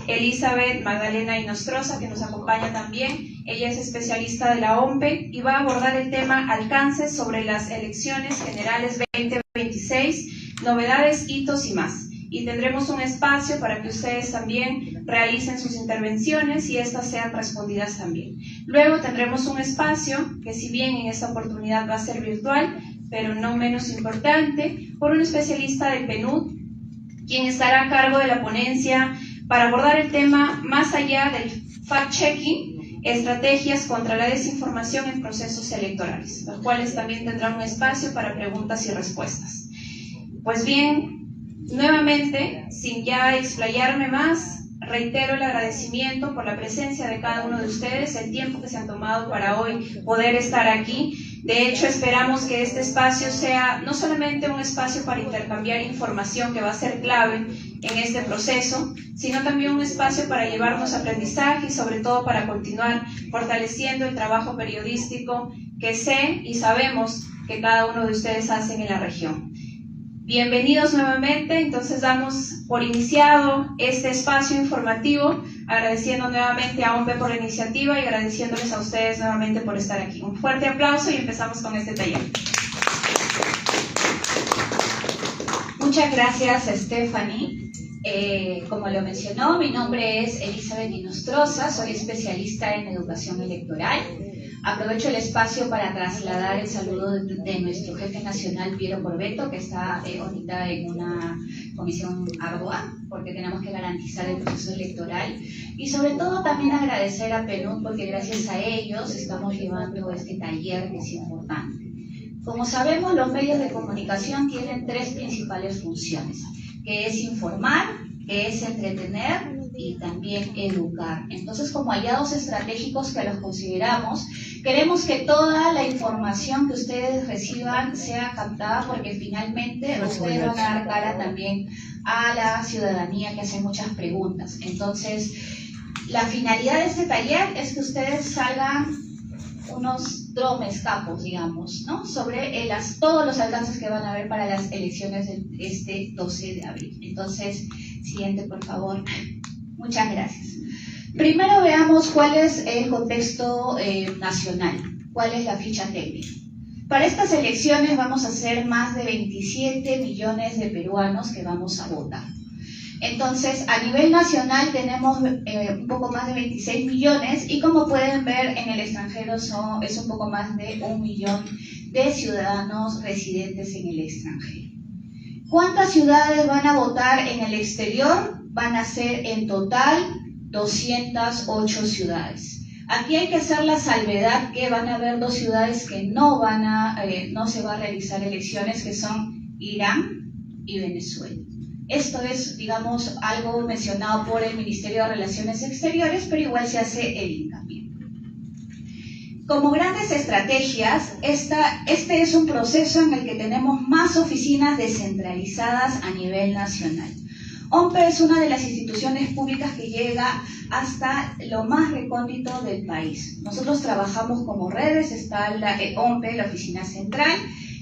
Elizabeth Magdalena Inostroza, que nos acompaña también. Ella es especialista de la OMPE y va a abordar el tema alcances sobre las elecciones generales 2026, novedades, hitos y más. Y tendremos un espacio para que ustedes también realicen sus intervenciones y estas sean respondidas también. Luego tendremos un espacio que, si bien en esta oportunidad va a ser virtual, pero no menos importante, por un especialista del PNUD, quien estará a cargo de la ponencia para abordar el tema más allá del fact-checking, estrategias contra la desinformación en procesos electorales, los cuales también tendrán un espacio para preguntas y respuestas. Pues bien, nuevamente, sin ya explayarme más, reitero el agradecimiento por la presencia de cada uno de ustedes, el tiempo que se han tomado para hoy poder estar aquí. De hecho, esperamos que este espacio sea no solamente un espacio para intercambiar información, que va a ser clave en este proceso, sino también un espacio para llevarnos aprendizaje y sobre todo para continuar fortaleciendo el trabajo periodístico que sé y sabemos que cada uno de ustedes hacen en la región. Bienvenidos nuevamente, entonces damos por iniciado este espacio informativo, agradeciendo nuevamente a OMPE por la iniciativa y agradeciéndoles a ustedes nuevamente por estar aquí. Un fuerte aplauso y empezamos con este taller. Muchas gracias, Stephanie. Como lo mencionó, mi nombre es Elizabeth Inostroza, soy especialista en educación electoral. Aprovecho el espacio para trasladar el saludo de nuestro jefe nacional, Piero Corbeto, que está ahorita en una comisión ardua, porque tenemos que garantizar el proceso electoral. Y sobre todo también agradecer a PNUD, porque gracias a ellos estamos llevando este taller que es importante. Como sabemos, los medios de comunicación tienen tres principales funciones, que es informar, que es entretener y también educar. Entonces, como aliados estratégicos que los consideramos, queremos que toda la información que ustedes reciban sea captada, porque finalmente ustedes van a dar cara también a la ciudadanía que hace muchas preguntas. Entonces, la finalidad de este taller es que ustedes salgan unos dromes capos, digamos, ¿no? Sobre todos los alcances que van a haber para las elecciones de este 12 de abril. Entonces, siguiente, por favor. Muchas gracias. Primero veamos cuál es el contexto nacional, cuál es la ficha técnica. Para estas elecciones vamos a ser más de 27 millones de peruanos que vamos a votar. Entonces, a nivel nacional tenemos un poco más de 26 millones y como pueden ver en el extranjero es un poco más de 1 millón de ciudadanos residentes en el extranjero. ¿Cuántas ciudades van a votar en el exterior? Van a ser en total 208 ciudades. Aquí hay que hacer la salvedad que van a haber 2 ciudades que no se va a realizar elecciones, que son Irán y Venezuela. Esto es, digamos, algo mencionado por el Ministerio de Relaciones Exteriores, pero igual se hace el hincapié. Como grandes estrategias, este es un proceso en el que tenemos más oficinas descentralizadas a nivel nacional. OMPE es una de las instituciones públicas que llega hasta lo más recóndito del país. Nosotros trabajamos como redes, está la OMPE, la oficina central.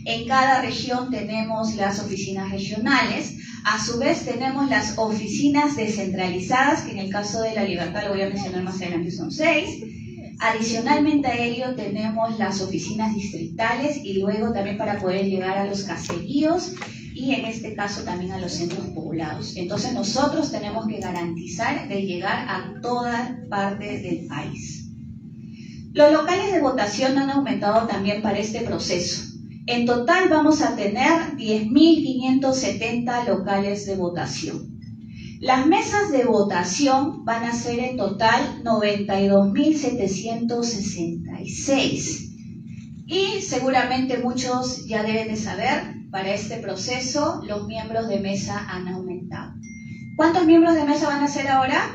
En cada región tenemos las oficinas regionales. A su vez tenemos las oficinas descentralizadas, que en el caso de La Libertad, lo voy a mencionar más adelante, son 6. Adicionalmente a ello tenemos las oficinas distritales y luego también para poder llegar a los caseríos y en este caso también a los centros poblados. Entonces nosotros tenemos que garantizar de llegar a toda parte del país. Los locales de votación han aumentado también para este proceso. En total vamos a tener 10.570 locales de votación. Las mesas de votación van a ser en total 92.766. Y seguramente muchos ya deben de saber, para este proceso los miembros de mesa han aumentado. ¿Cuántos miembros de mesa van a ser ahora?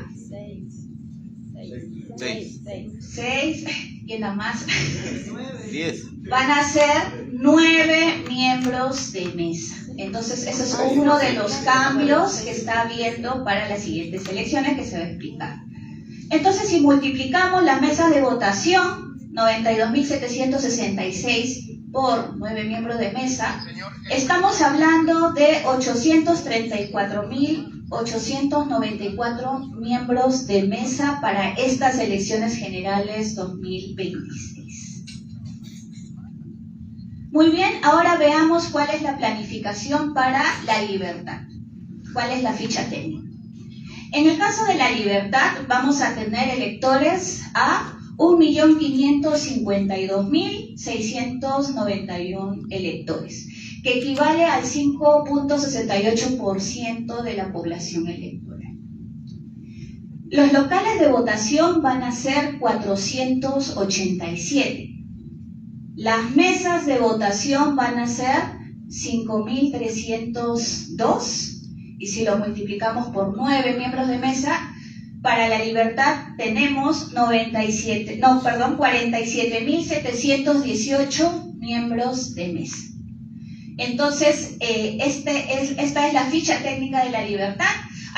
6. ¿Quién da más? 10. Van a ser 9 miembros de mesa. Entonces, eso es uno de los cambios que está habiendo para las siguientes elecciones que se va a explicar. Entonces, si multiplicamos las mesas de votación, 92.766 por 9 miembros de mesa, estamos hablando de 834.000 894 miembros de mesa para estas elecciones generales 2026. Muy bien, ahora veamos cuál es la planificación para La Libertad. ¿Cuál es la ficha técnica? En el caso de La Libertad vamos a tener electores a 1.552.691 electores, que equivale al 5.68% de la población electoral. Los locales de votación van a ser 487. Las mesas de votación van a ser 5.302, y si lo multiplicamos por 9 miembros de mesa, para La Libertad tenemos 47.718 miembros de mesa. Entonces, esta es la ficha técnica de La Libertad.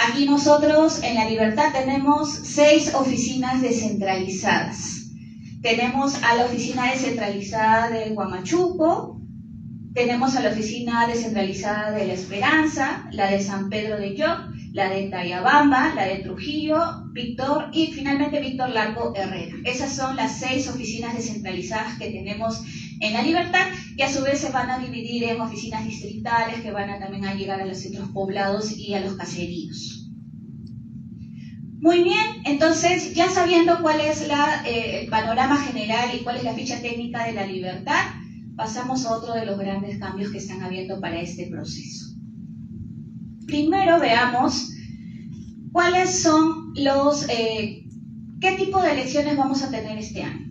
Aquí nosotros en La Libertad tenemos 6 oficinas descentralizadas. Tenemos a la oficina descentralizada de Huamachuco, tenemos a la oficina descentralizada de La Esperanza, la de San Pedro de Lloc, la de Tayabamba, la de Trujillo, Víctor y finalmente Víctor Larco Herrera. Esas son las 6 oficinas descentralizadas que tenemos en La Libertad, que a su vez se van a dividir en oficinas distritales que van a también a llegar a los centros poblados y a los caseríos. Muy bien, entonces ya sabiendo cuál es el panorama general y cuál es la ficha técnica de La Libertad, pasamos a otro de los grandes cambios que están habiendo para este proceso. Primero veamos cuáles son qué tipo de elecciones vamos a tener este año.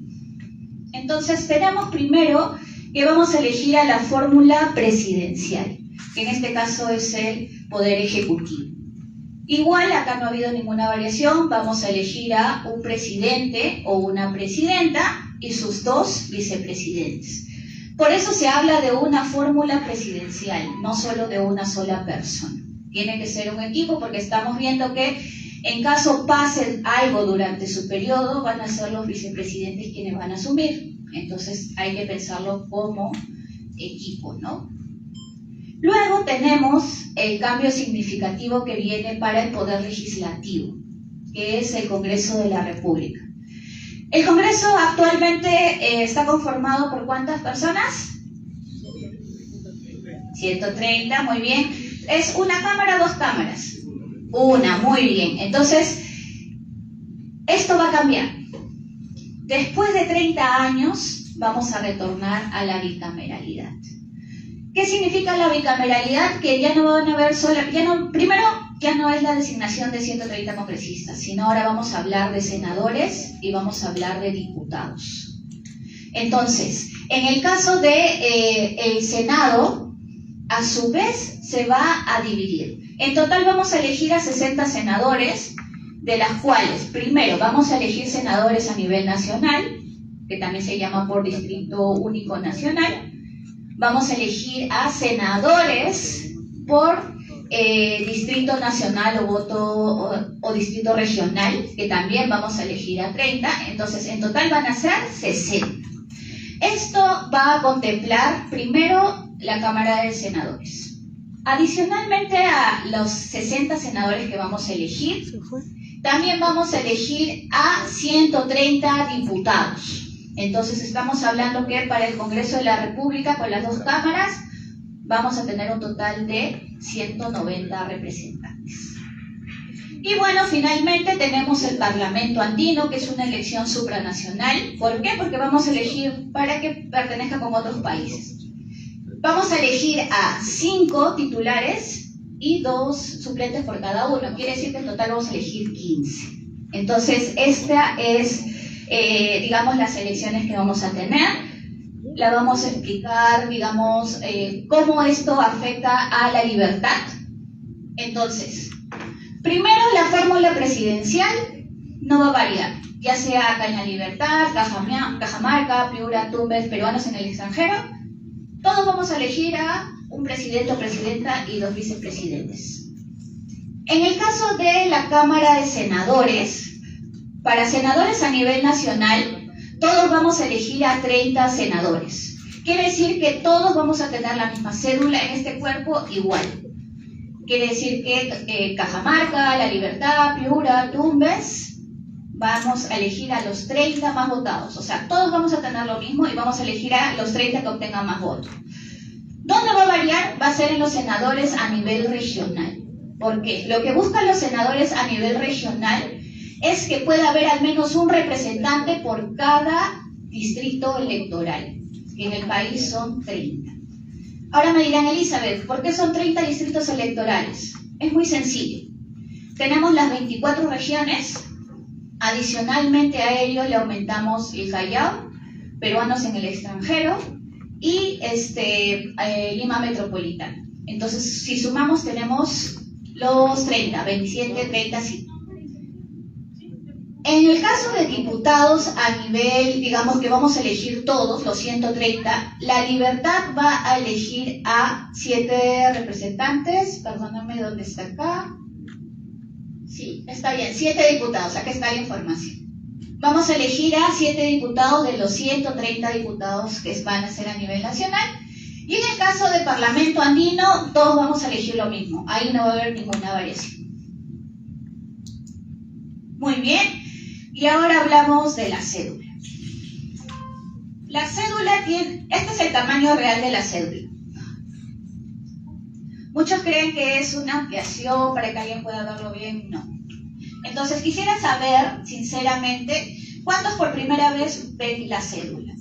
Entonces tenemos primero que vamos a elegir a la fórmula presidencial, que en este caso es el Poder Ejecutivo. Igual, acá no ha habido ninguna variación, vamos a elegir a un presidente o una presidenta y sus 2 vicepresidentes. Por eso se habla de una fórmula presidencial, no solo de una sola persona. Tiene que ser un equipo porque estamos viendo que en caso pase algo durante su periodo, van a ser los vicepresidentes quienes van a asumir. Entonces hay que pensarlo como equipo, ¿no? Luego tenemos el cambio significativo que viene para el Poder Legislativo, que es el Congreso de la República. El Congreso actualmente está conformado por ¿cuántas personas? 130, muy bien. ¿Es una cámara o 2 cámaras? Una, muy bien. Entonces, esto va a cambiar. Después de 30 años vamos a retornar a la bicameralidad. ¿Qué significa la bicameralidad? Que ya no van a haber primero, ya no es la designación de 130 congresistas, sino ahora vamos a hablar de senadores y vamos a hablar de diputados. Entonces, en el caso de el Senado, a su vez se va a dividir. En total vamos a elegir a 60 senadores, de las cuales primero vamos a elegir senadores a nivel nacional, que también se llama por Distrito Único Nacional. Vamos a elegir a senadores por distrito nacional o distrito regional, que también vamos a elegir a 30, entonces en total van a ser 60. Esto va a contemplar primero la Cámara de Senadores. Adicionalmente a los 60 senadores que vamos a elegir, también vamos a elegir a 130 diputados. Entonces estamos hablando que para el Congreso de la República, con las 2 cámaras, vamos a tener un total de 190 representantes. Y bueno, finalmente tenemos el Parlamento Andino, que es una elección supranacional. ¿Por qué? Porque vamos a elegir para que pertenezca con otros países. Vamos a elegir a 5 titulares y 2 suplentes por cada uno. Quiere decir que en total vamos a elegir 15. Entonces, esta es, digamos, las elecciones que vamos a tener. La vamos a explicar, digamos, cómo esto afecta a la libertad. Entonces, primero la fórmula presidencial no va a variar, ya sea acá en La Libertad, Cajamarca, Piura, Tumbes, peruanos en el extranjero. Todos vamos a elegir a un presidente o presidenta y 2 vicepresidentes. En el caso de la Cámara de Senadores, para senadores a nivel nacional, todos vamos a elegir a 30 senadores. Quiere decir que todos vamos a tener la misma cédula en este cuerpo igual. Quiere decir que Cajamarca, La Libertad, Piura, Tumbes, vamos a elegir a los 30 más votados. O sea, todos vamos a tener lo mismo y vamos a elegir a los 30 que obtengan más votos. ¿Dónde va a variar? Va a ser en los senadores a nivel regional. ¿Por qué? Lo que buscan los senadores a nivel regional es que pueda haber al menos un representante por cada distrito electoral, que en el país son 30. Ahora me dirán, Elizabeth, ¿por qué son 30 distritos electorales? Es muy sencillo. Tenemos las 24 regiones, adicionalmente a ello le aumentamos el Callao, peruanos en el extranjero y Lima Metropolitana. Entonces, si sumamos, tenemos los 30, 27, 30, sí. En el caso de diputados a nivel, digamos que vamos a elegir todos, los 130, La Libertad va a elegir a 7 representantes, perdóname, ¿dónde está acá? Sí, está bien, 7 diputados, acá está la información. Vamos a elegir a 7 diputados de los 130 diputados que van a ser a nivel nacional. Y en el caso de Parlamento Andino, todos vamos a elegir lo mismo, ahí no va a haber ninguna variación. Muy bien. Y ahora hablamos de la cédula. La cédula tiene, este es el tamaño real de la cédula. Muchos creen que es una ampliación para que alguien pueda verlo bien, no. Entonces quisiera saber, sinceramente, ¿cuántos por primera vez ven la cédula?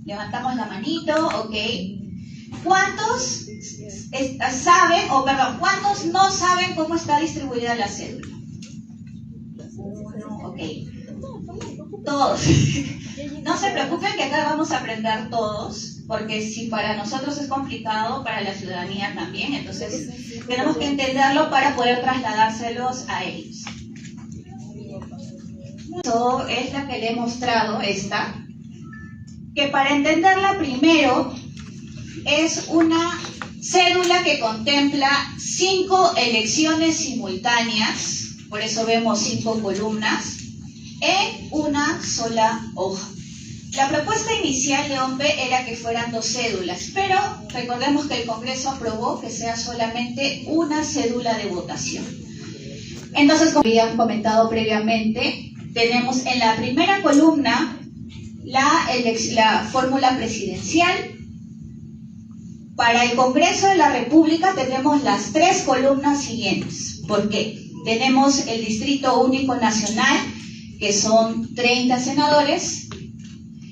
Levantamos la manito, ok. ¿Cuántos saben, cuántos no saben cómo está distribuida la cédula? Ok, todos. No se preocupen que acá vamos a aprender todos, porque si para nosotros es complicado, para la ciudadanía también, entonces tenemos que entenderlo para poder trasladárselos a ellos. Esto es la que le he mostrado, esta, que para entenderla primero es una cédula que contempla 5 elecciones simultáneas. Por eso vemos 5 columnas en una sola hoja. La propuesta inicial de OMPE era que fueran 2 cédulas, pero recordemos que el Congreso aprobó que sea solamente una cédula de votación. Entonces, como habían comentado previamente, tenemos en la primera columna la fórmula presidencial. Para el Congreso de la República tenemos las 3 columnas siguientes. ¿Por qué? Tenemos el Distrito Único Nacional, que son 30 senadores,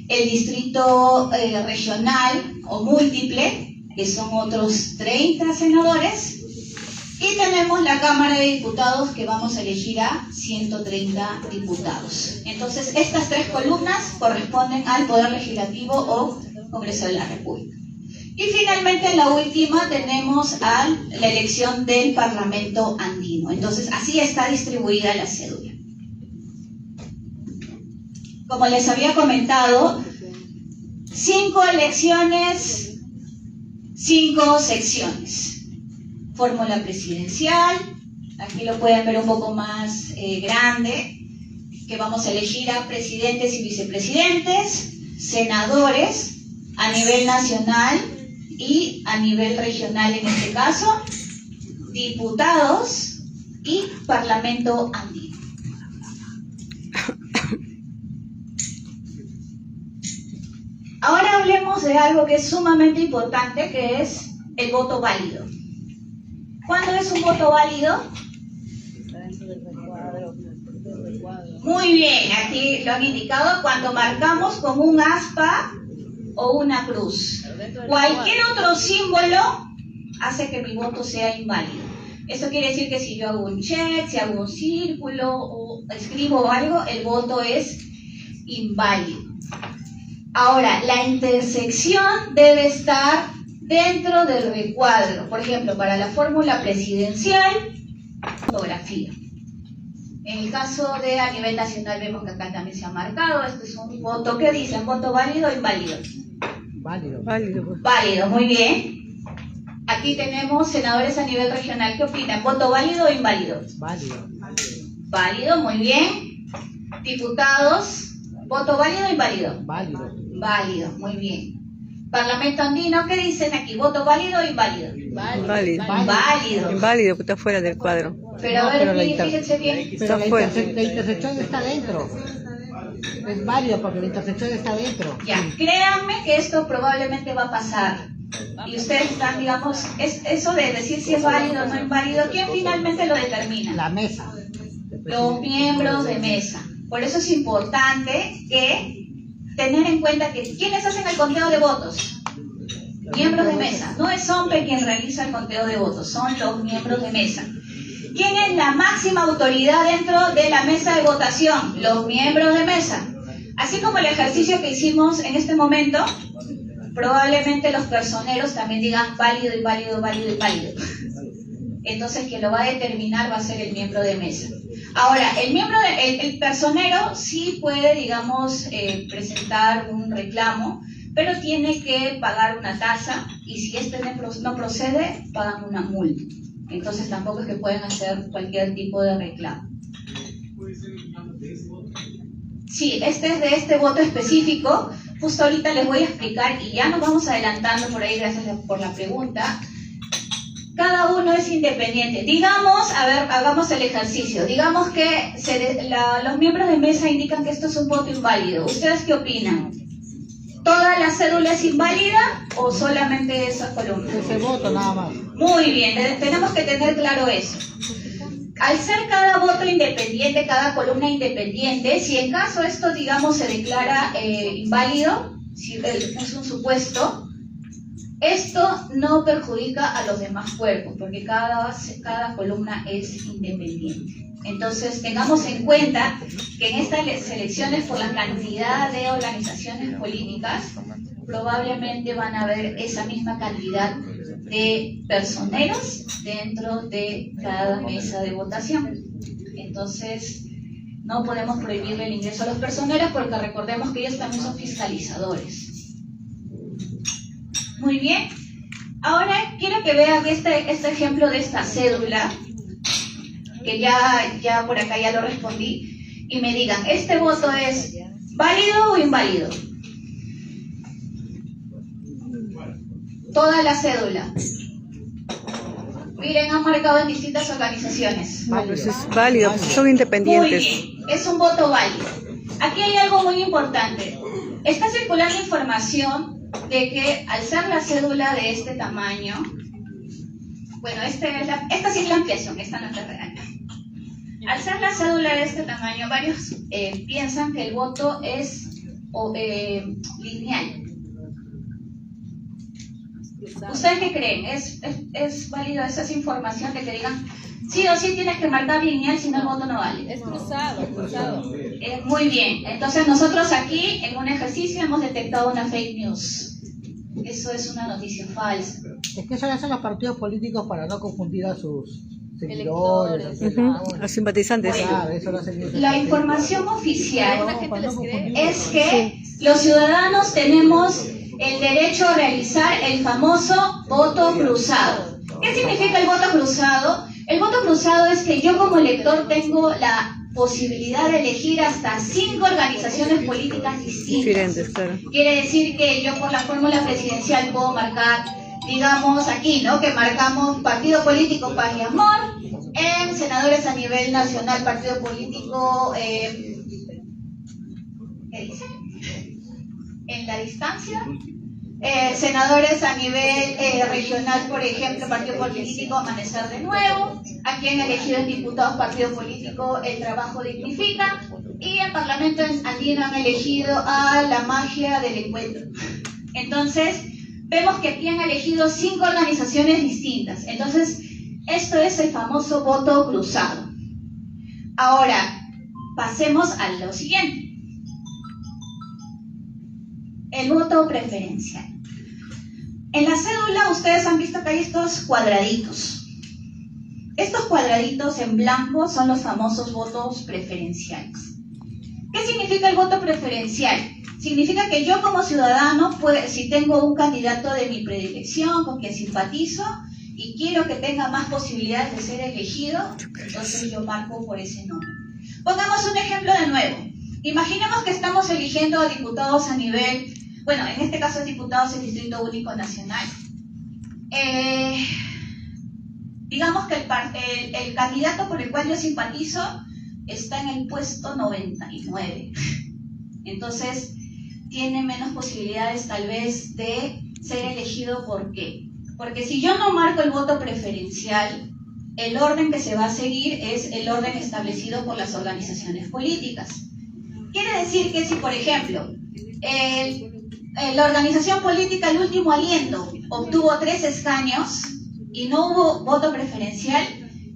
el Distrito Regional o Múltiple, que son otros 30 senadores, y tenemos la Cámara de Diputados, que vamos a elegir a 130 diputados. Entonces, estas 3 columnas corresponden al Poder Legislativo o Congreso de la República. Y finalmente, en la última, tenemos la elección del Parlamento Andino. Entonces, así está distribuida la cédula. Como les había comentado, 5 elecciones, 5 secciones. Fórmula presidencial, aquí lo pueden ver un poco más grande, que vamos a elegir a presidentes y vicepresidentes, senadores a nivel nacional y a nivel regional en este caso, diputados y Parlamento Andino. Ahora hablemos de algo que es sumamente importante, que es el voto válido. ¿Cuándo es un voto válido? Muy bien, aquí lo han indicado, cuando marcamos con un aspa o una cruz. Cualquier otro símbolo hace que mi voto sea inválido. Esto quiere decir que si yo hago un check, si hago un círculo o escribo algo, el voto es inválido. Ahora, la intersección debe estar dentro del recuadro. Por ejemplo, para la fórmula presidencial, fotografía. En el caso de a nivel nacional vemos que acá también se ha marcado. Este es un voto, ¿qué dicen? ¿Voto válido o inválido? Válido. Válido, muy bien. Aquí tenemos senadores a nivel regional. ¿Qué opinan? ¿Voto válido o inválido? Válido. Válido, muy bien. Diputados, ¿voto válido o inválido? Válido. Válido, muy bien. Parlamento Andino, ¿qué dicen aquí? ¿Voto válido o inválido? Inválido. Inválido. Inválido, que está fuera del cuadro. Pero a ver, fíjense bien. Pero la, fuera. la intersección está dentro. Es válido porque la intersección está dentro. Ya, créanme que esto probablemente va a pasar. Y ustedes están, digamos, es eso de decir si es válido o no es válido, ¿quién finalmente lo determina? La mesa. Los miembros de mesa. Por eso es importante que tener en cuenta que ¿quiénes hacen el conteo de votos? Miembros de mesa. No es OMPE quien realiza el conteo de votos, son los miembros de mesa. ¿Quién es la máxima autoridad dentro de la mesa de votación? Los miembros de mesa. Así como el ejercicio que hicimos en este momento, probablemente los personeros también digan válido y válido, válido y válido. Entonces quien lo va a determinar va a ser el miembro de mesa. Ahora, el personero sí puede, digamos, presentar un reclamo, pero tiene que pagar una tasa y si este no procede, pagan una multa. Entonces tampoco es que pueden hacer cualquier tipo de reclamo. Sí, este es de este voto específico. Justo ahorita les voy a explicar y ya nos vamos adelantando por ahí, gracias por la pregunta. Cada uno es independiente. Digamos, a ver, hagamos el ejercicio. Digamos que los miembros de mesa indican que esto es un voto inválido. ¿Ustedes qué opinan? ¿Toda la cédula es inválida o solamente esa columna? Ese voto nada más. Muy bien, tenemos que tener claro eso. Al ser cada voto independiente, cada columna independiente, si en caso esto, digamos, se declara inválido, si es un supuesto, esto no perjudica a los demás cuerpos, porque cada columna es independiente. Entonces, tengamos en cuenta que en estas elecciones, por la cantidad de organizaciones políticas, probablemente van a haber esa misma cantidad de personeros dentro de cada mesa de votación. Entonces, no podemos prohibirle el ingreso a los personeros porque recordemos que ellos también son fiscalizadores. Muy bien. Ahora quiero que vean este ejemplo de esta cédula, que ya por acá ya lo respondí, y me digan, ¿este voto es válido o inválido? Toda la cédula. Miren, han marcado en distintas organizaciones. No, pues es válido, pues son independientes. Muy bien, es un voto válido. Aquí hay algo muy importante. Está circulando información de que al ser la cédula de este tamaño, bueno, esta sí es la ampliación, esta no es la real. Al ser la cédula de este tamaño, varios piensan que el voto es lineal. ¿Ustedes qué creen? ¿Es válido esa información de que digan sí o sí tienes que marcar lineal, si no el voto no vale? Es cruzado, es cruzado. Muy bien. Entonces nosotros aquí en un ejercicio hemos detectado una fake news. Eso es una noticia falsa. Es que eso lo hacen los partidos políticos para no confundir a sus seguidores, a sus A simpatizantes. Claro, eso lo hacen ellos. La información oficial Alguna gente les cree. es que los ciudadanos tenemos el derecho a realizar el famoso voto cruzado. ¿Qué significa el voto cruzado? El voto cruzado es que yo como elector tengo la posibilidad de elegir hasta 5 organizaciones políticas distintas. Diferentes, claro. Quiere decir que yo por la fórmula presidencial puedo marcar, digamos aquí, ¿no? Que marcamos partido político Paz y Amor, en senadores a nivel nacional, partido político, ¿qué dice? En la distancia. Senadores a nivel regional, por ejemplo, partido político Amanecer de Nuevo. Aquí han elegido en diputados, partido político El Trabajo Dignifica. Y en Parlamento andino han elegido a La Magia del Encuentro. Entonces, vemos que aquí han elegido 5 organizaciones distintas. Entonces, esto es el famoso voto cruzado. Ahora, pasemos a lo siguiente. El voto preferencial. En la cédula ustedes han visto que hay estos cuadraditos. Estos cuadraditos en blanco son los famosos votos preferenciales. ¿Qué significa el voto preferencial? Significa que yo como ciudadano, si tengo un candidato de mi predilección, con quien simpatizo, y quiero que tenga más posibilidades de ser elegido, entonces yo marco por ese nombre. Pongamos un ejemplo de nuevo. Imaginemos que estamos eligiendo a diputados a nivel, bueno, en este caso es diputados del Distrito Único Nacional. Digamos que el candidato por el cual yo simpatizo está en el puesto 99. Entonces, tiene menos posibilidades tal vez de ser elegido. ¿Por qué? Porque si yo no marco el voto preferencial, el orden que se va a seguir es el orden establecido por las organizaciones políticas. Quiere decir que si, por ejemplo, la organización política El Último Aliento obtuvo 3 escaños y no hubo voto preferencial,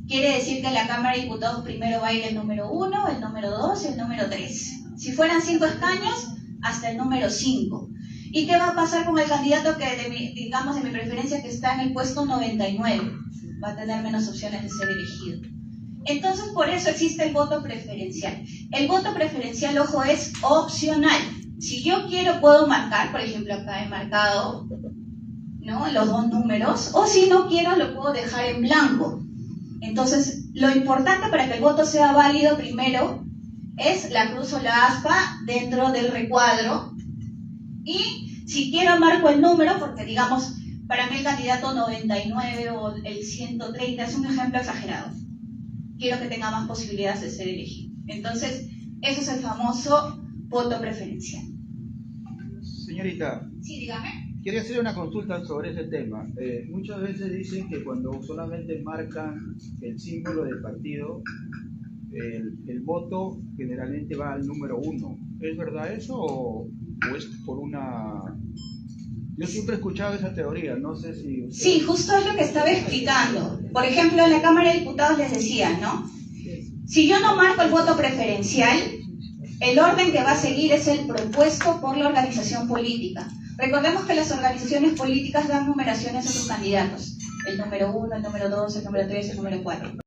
quiere decir que en la Cámara de Diputados primero va a ir el número 1, el número 2 y el número 3. Si fueran 5 escaños, hasta el número 5. ¿Y qué va a pasar con el candidato que, de mi preferencia, que está en el puesto 99? Va a tener menos opciones de ser elegido. Entonces, por eso existe el voto preferencial. El voto preferencial, ojo, es opcional. Si yo quiero, puedo marcar, por ejemplo, acá he marcado, ¿no?, los 2 números, o si no quiero, lo puedo dejar en blanco. Entonces, lo importante para que el voto sea válido primero es la cruz o la aspa dentro del recuadro. Y si quiero, marco el número, porque digamos, para mí el candidato 99 o el 130 es un ejemplo exagerado. Quiero que tenga más posibilidades de ser elegido. Entonces, eso es el famoso voto preferencial. Señorita, Sí, dígame. quería hacer una consulta sobre ese tema. Muchas veces dicen que cuando solamente marcan el símbolo del partido, el voto generalmente va al número 1. ¿Es verdad eso o es por una...? Yo siempre he escuchado esa teoría, no sé si... usted... Sí, justo es lo que estaba explicando. Por ejemplo, en la Cámara de Diputados les decía, ¿no? Si yo no marco el voto preferencial, el orden que va a seguir es el propuesto por la organización política. Recordemos que las organizaciones políticas dan numeraciones a sus candidatos. El número 1, el número 2, el número 3, el número 4.